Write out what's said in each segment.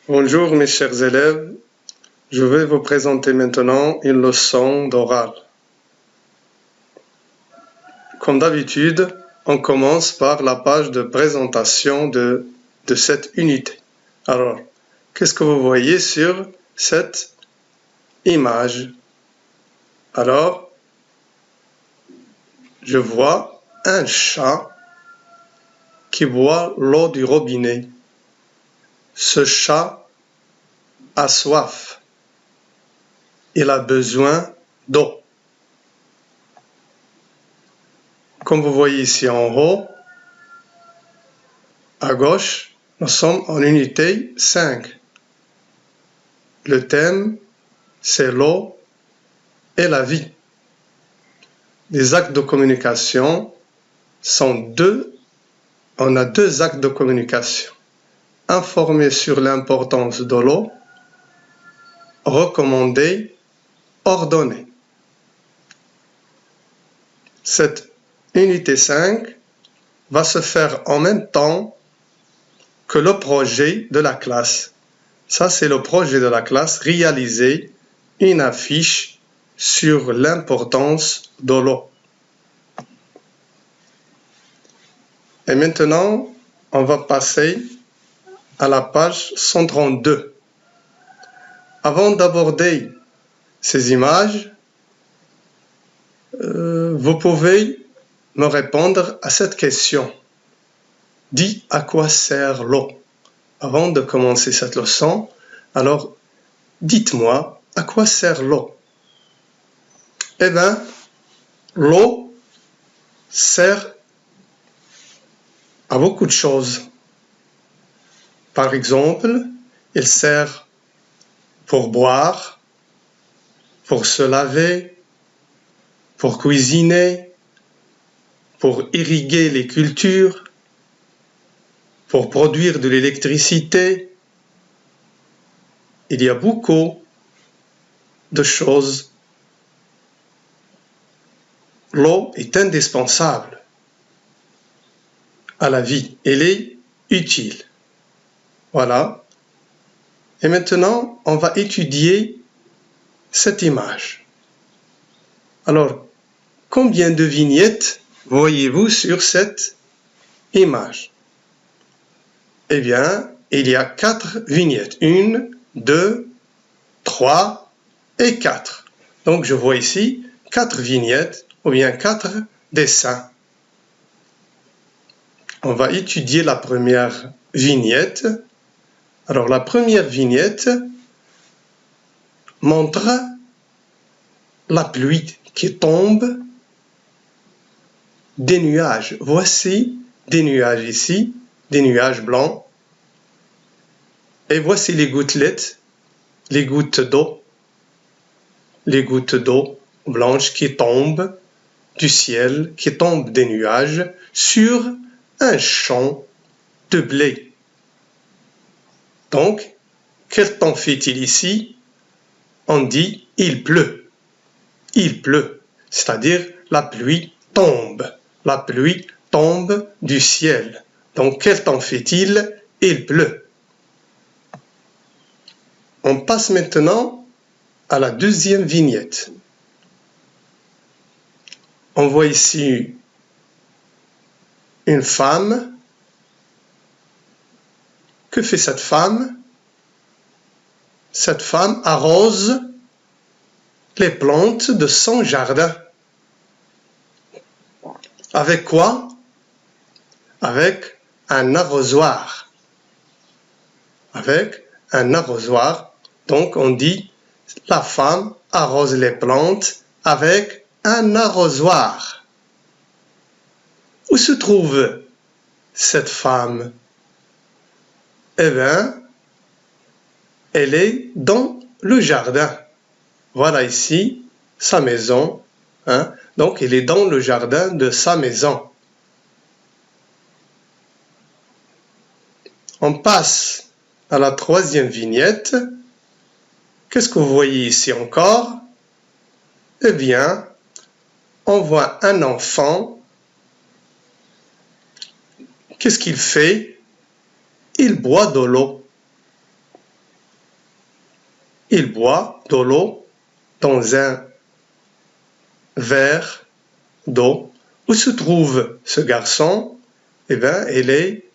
Bonjour mes chers élèves, je vais vous présenter maintenant une leçon d'oral. Comme d'habitude, on commence par la page de présentation de cette unité. Alors, qu'est-ce que vous voyez sur cette image? Alors, je vois un chat qui boit l'eau du robinet. Ce chat a soif. Il a besoin d'eau. Comme vous voyez ici en haut, à gauche, nous sommes en unité 5. Le thème, c'est l'eau et la vie. Les actes de communication sont deux. On a deux actes de communication. Informer sur l'importance de l'eau, recommander, ordonner. Cette unité 5 va se faire en même temps que le projet de la classe. Ça, c'est le projet de la classe, réaliser une affiche sur l'importance de l'eau. Et maintenant, on va passer à la page 132. Avant d'aborder ces images, vous pouvez me répondre à cette question. Dis à quoi sert l'eau? Avant de commencer cette leçon, alors dites-moi à quoi sert l'eau? Eh bien, l'eau sert à beaucoup de choses. Par exemple, elle sert pour boire, pour se laver, pour cuisiner, pour irriguer les cultures, pour produire de l'électricité. Il y a beaucoup de choses. L'eau est indispensable à la vie. Elle est utile. Voilà. Et maintenant, on va étudier cette image. Alors, combien de vignettes voyez-vous sur cette image? Eh bien, il y a 4 vignettes. 1, 2, 3 et 4. Donc, je vois ici 4 vignettes ou bien 4 dessins. On va étudier la première vignette. Alors, la première vignette montre la pluie qui tombe des nuages. Voici des nuages ici, des nuages blancs. Et voici les gouttelettes, les gouttes d'eau blanches qui tombent du ciel, qui tombent des nuages sur un champ de blé. Donc, quel temps fait-il ici? On dit il pleut. Il pleut, c'est-à-dire la pluie tombe. La pluie tombe du ciel. Donc, quel temps fait-il? Il pleut. On passe maintenant à la deuxième vignette. On voit ici une femme. Que fait cette femme? Cette femme arrose les plantes de son jardin. Avec quoi? Avec un arrosoir. Avec un arrosoir. Donc on dit la femme arrose les plantes avec un arrosoir. Où se trouve cette femme? Eh bien, elle est dans le jardin. Voilà ici sa maison. Donc, elle est dans le jardin de sa maison. On passe à la troisième vignette. Qu'est-ce que vous voyez ici encore? Eh bien, on voit un enfant. Qu'est-ce qu'il fait? Il boit de l'eau. il boit de l'eau dans un verre d'eau. Où se trouve ce garçon? Eh bien, il est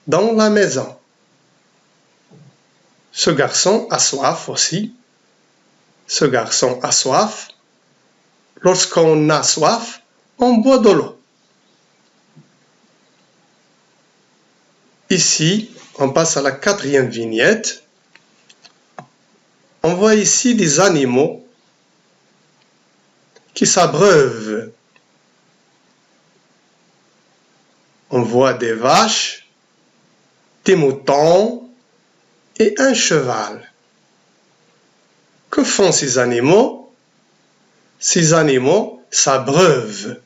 dans la maison. Ce garçon a soif aussi. Ce garçon a soif. Lorsqu'on a soif, on boit de l'eau. Ici, on passe à la 4e vignette. On voit ici des animaux qui s'abreuvent. On voit des vaches, des moutons et un cheval. Que font ces animaux? Ces animaux s'abreuvent.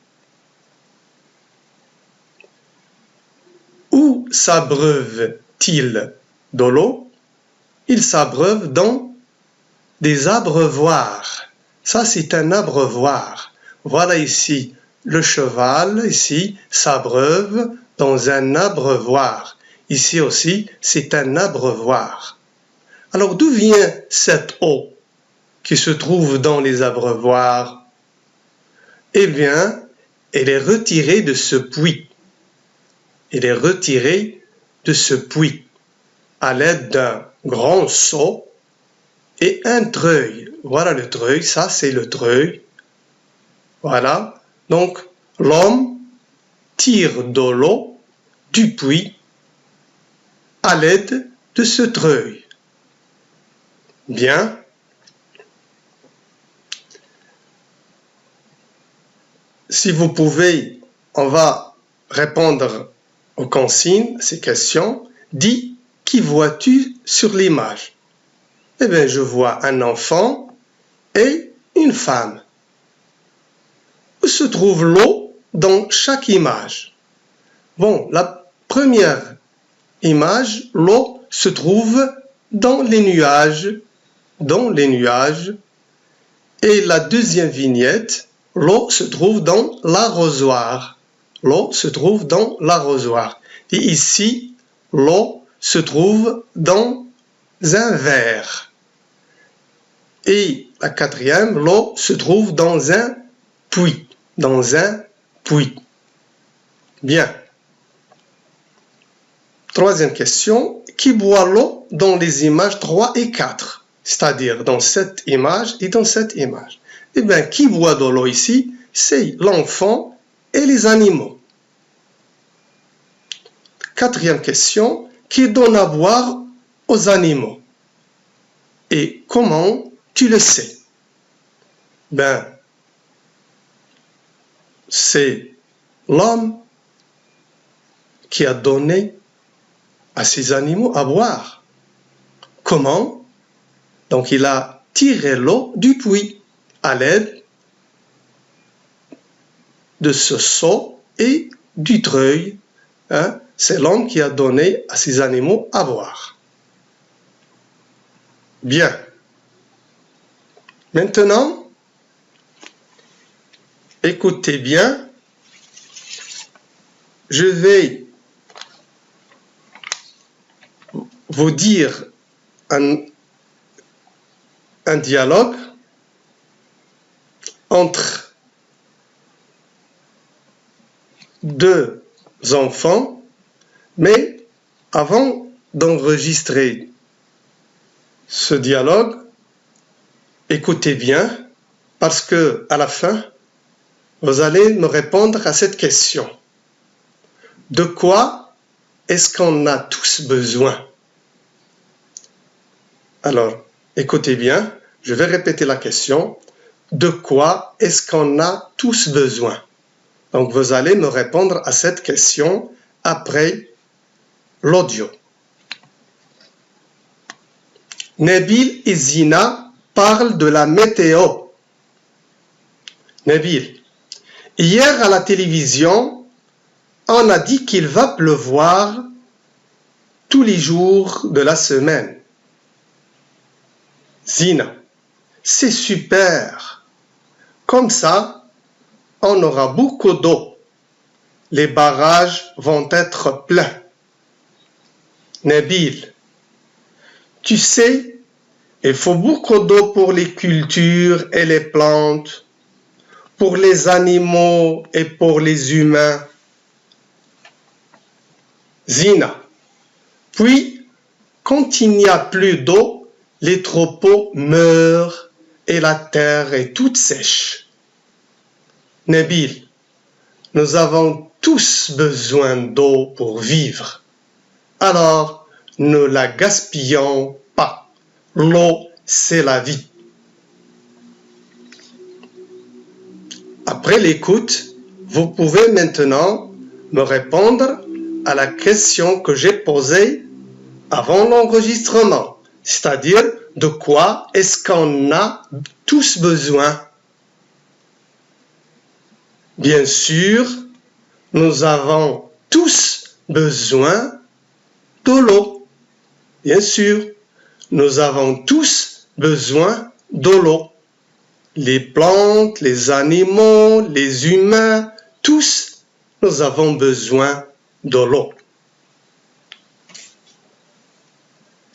Où s'abreuvent-ils de l'eau? Ils s'abreuvent dans des abreuvoirs. Ça, c'est un abreuvoir. Voilà ici le cheval, ici, s'abreuve dans un abreuvoir. Ici aussi, c'est un abreuvoir. Alors, d'où vient cette eau qui se trouve dans les abreuvoirs? Eh bien, elle est retirée de ce puits. Elle est retirée de ce puits à l'aide d'un grand seau et un treuil. Voilà le treuil, ça c'est le treuil. Voilà, donc l'homme tire de l'eau du puits à l'aide de ce treuil. Bien. Si vous pouvez, on va répondre aux consignes, ces questions. Dis, qui vois-tu sur l'image? Eh bien, je vois un enfant et une femme. Où se trouve l'eau dans chaque image? Bon, la première image, l'eau se trouve dans les nuages, et la deuxième vignette, l'eau se trouve dans l'arrosoir. L'eau se trouve dans l'arrosoir. Et ici, l'eau se trouve dans un verre. Et la quatrième, l'eau se trouve dans un puits. Dans un puits. Bien. Troisième question. Qui boit l'eau dans les images 3 et 4? C'est-à-dire dans cette image et dans cette image. Eh bien, qui boit de l'eau ici? C'est l'enfant et les animaux. Quatrième question. Qui donne à boire aux animaux? Et comment tu le sais? Ben, c'est l'homme qui a donné à ces animaux à boire. Comment? Donc il a tiré l'eau du puits à l'aide de ce seau et du treuil. C'est l'homme qui a donné à ces animaux à boire. Bien. Maintenant, écoutez bien. Je vais vous dire un dialogue entre deux enfants, mais avant d'enregistrer ce dialogue, écoutez bien, parce que à la fin, vous allez me répondre à cette question. De quoi est-ce qu'on a tous besoin? Alors, écoutez bien, je vais répéter la question. De quoi est-ce qu'on a tous besoin? Donc, vous allez me répondre à cette question après l'audio. Nabil et Zina parlent de la météo. Nabil, hier à la télévision, on a dit qu'il va pleuvoir tous les jours de la semaine. Zina, c'est super. Comme ça, on aura beaucoup d'eau. Les barrages vont être pleins. Nabil, tu sais, Il faut beaucoup d'eau pour les cultures et les plantes, pour les animaux et pour les humains. Zina. Puis, quand il n'y a plus d'eau, les troupeaux meurent et la terre est toute sèche. Nabil, nous avons tous besoin d'eau pour vivre. Alors, ne la gaspillons pas. L'eau, c'est la vie. Après l'écoute, vous pouvez maintenant me répondre à la question que j'ai posée avant l'enregistrement, c'est-à-dire de quoi est-ce qu'on a tous besoin? Bien sûr, nous avons tous besoin de l'eau. Bien sûr, nous avons tous besoin de l'eau. Les plantes, les animaux, les humains, tous, nous avons besoin de l'eau.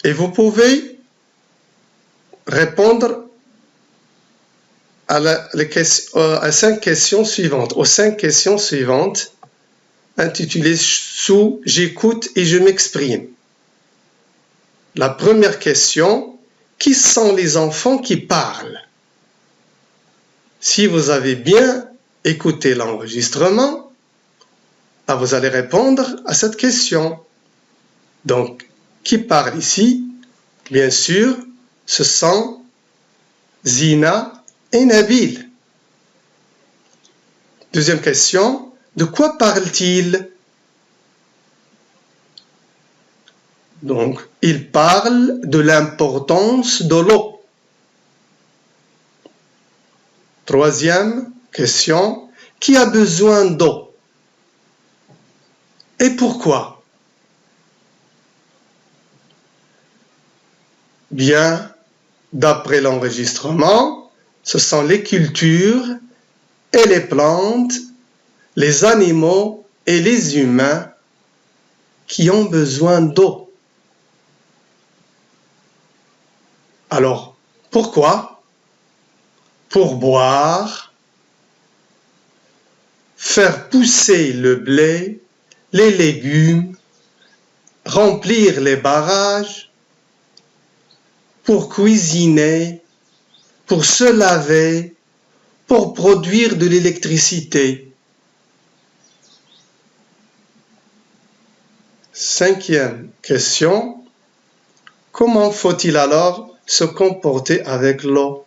Et vous pouvez répondre aux 5 questions suivantes, intitulées sous « J'écoute et je m'exprime ». La première question, qui sont les enfants qui parlent? Si vous avez bien écouté l'enregistrement, vous allez répondre à cette question. Donc, qui parle ici? Bien sûr, ce sont Zina et Nabil. Deuxième question, de quoi parle-t-il? Donc, il parle de l'importance de l'eau. Troisième question, qui a besoin d'eau? Et pourquoi? Bien, d'après l'enregistrement, ce sont les cultures et les plantes, les animaux et les humains qui ont besoin d'eau. Alors, pourquoi? Pour boire, faire pousser le blé, les légumes, remplir les barrages, pour cuisiner, pour se laver, pour produire de l'électricité. Cinquième question, comment faut-il alors se comporter avec l'eau?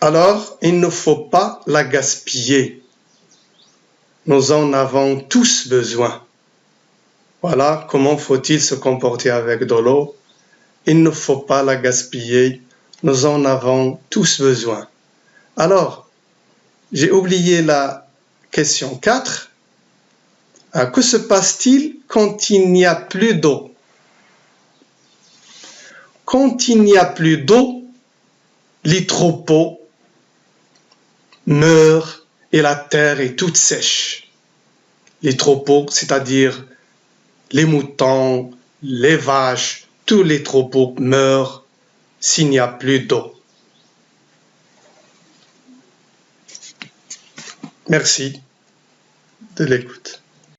Alors, il ne faut pas la gaspiller. Nous en avons tous besoin. Voilà comment faut-il se comporter avec de l'eau. Il ne faut pas la gaspiller. Nous en avons tous besoin. Alors, j'ai oublié la question 4. Que se passe-t-il quand il n'y a plus d'eau? Quand il n'y a plus d'eau, les troupeaux meurent et la terre est toute sèche. Les troupeaux, c'est-à-dire les moutons, les vaches, tous les troupeaux meurent s'il n'y a plus d'eau. Merci de l'écoute.